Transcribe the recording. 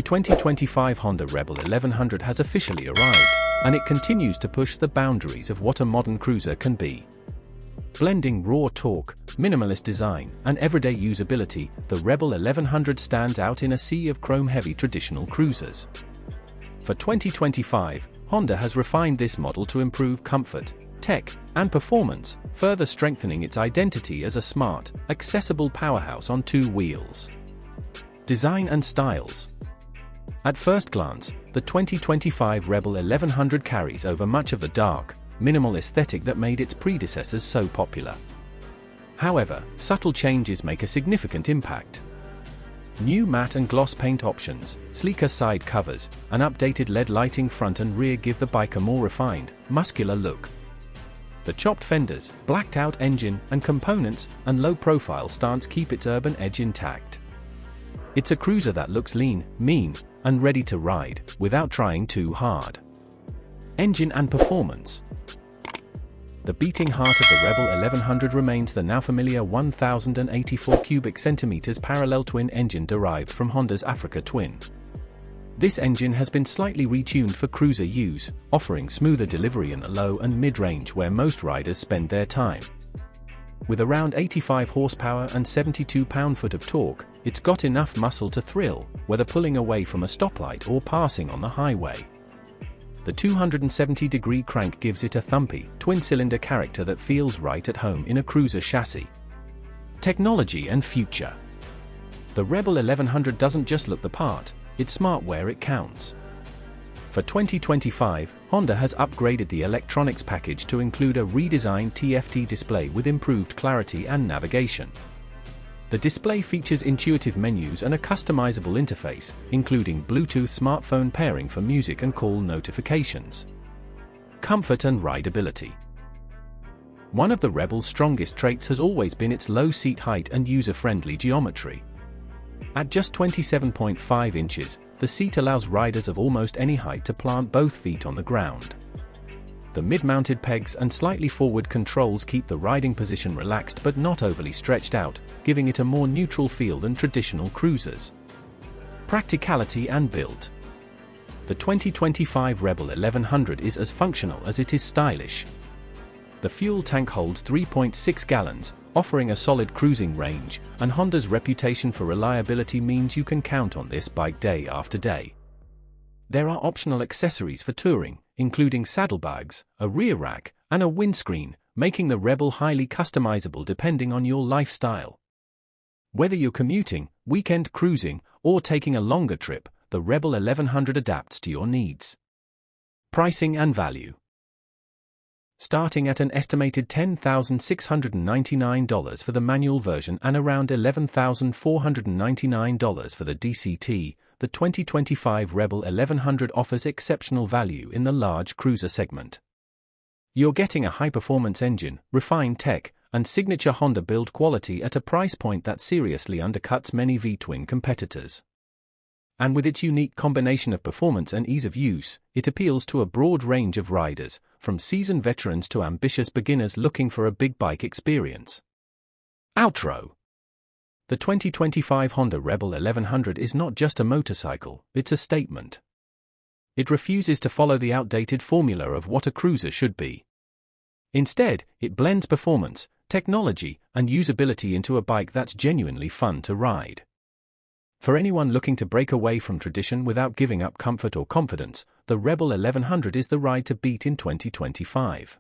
2025 Honda Rebel 1100 has officially arrived, and it continues to push the boundaries of what a modern cruiser can be. Blending raw torque, minimalist design, and everyday usability, the Rebel 1100 stands out in a sea of chrome-heavy traditional cruisers. For 2025, Honda has refined this model to improve comfort, tech, and performance, further strengthening its identity as a smart, accessible powerhouse on two wheels. Design and styles. At first glance, the 2025 Rebel 1100 carries over much of the dark, minimal aesthetic that made its predecessors so popular. However, subtle changes make a significant impact. New matte and gloss paint options, sleeker side covers, and updated LED lighting front and rear give the bike a more refined, muscular look. The chopped fenders, blacked-out engine and components, and low-profile stance keep its urban edge intact. It's a cruiser that looks lean, mean, and ready to ride, without trying too hard. Engine and performance. The beating heart of the Rebel 1100 remains the now familiar 1084 cubic centimeters parallel twin engine derived from Honda's Africa Twin. This engine has been slightly retuned for cruiser use, offering smoother delivery in the low and mid-range where most riders spend their time. With around 85 horsepower and 72 pound-foot of torque, it's got enough muscle to thrill, whether pulling away from a stoplight or passing on the highway. The 270-degree crank gives it a thumpy, twin-cylinder character that feels right at home in a cruiser chassis. Technology and future. The Rebel 1100 doesn't just look the part, it's smart where it counts. For 2025, Honda has upgraded the electronics package to include a redesigned TFT display with improved clarity and navigation. The display features intuitive menus and a customizable interface, including Bluetooth smartphone pairing for music and call notifications. Comfort and rideability. One of the Rebel's strongest traits has always been its low seat height and user-friendly geometry. At just 27.5 inches, the seat allows riders of almost any height to plant both feet on the ground. The mid-mounted pegs and slightly forward controls keep the riding position relaxed but not overly stretched out, giving it a more neutral feel than traditional cruisers. Practicality and build. The 2025 Rebel 1100 is as functional as it is stylish. The fuel tank holds 3.6 gallons, offering a solid cruising range, and Honda's reputation for reliability means you can count on this bike day after day. There are optional accessories for touring, including saddlebags, a rear rack, and a windscreen, making the Rebel highly customizable depending on your lifestyle. Whether you're commuting, weekend cruising, or taking a longer trip, the Rebel 1100 adapts to your needs. Pricing and value. Starting at an estimated $10,699 for the manual version and around $11,499 for the DCT, the 2025 Rebel 1100 offers exceptional value in the large cruiser segment. You're getting a high-performance engine, refined tech, and signature Honda build quality at a price point that seriously undercuts many V-twin competitors. And with its unique combination of performance and ease of use, it appeals to a broad range of riders, from seasoned veterans to ambitious beginners looking for a big bike experience. Outro. The 2025 Honda Rebel 1100 is not just a motorcycle, it's a statement. It refuses to follow the outdated formula of what a cruiser should be. Instead, it blends performance, technology, and usability into a bike that's genuinely fun to ride. For anyone looking to break away from tradition without giving up comfort or confidence, the Rebel 1100 is the ride to beat in 2025.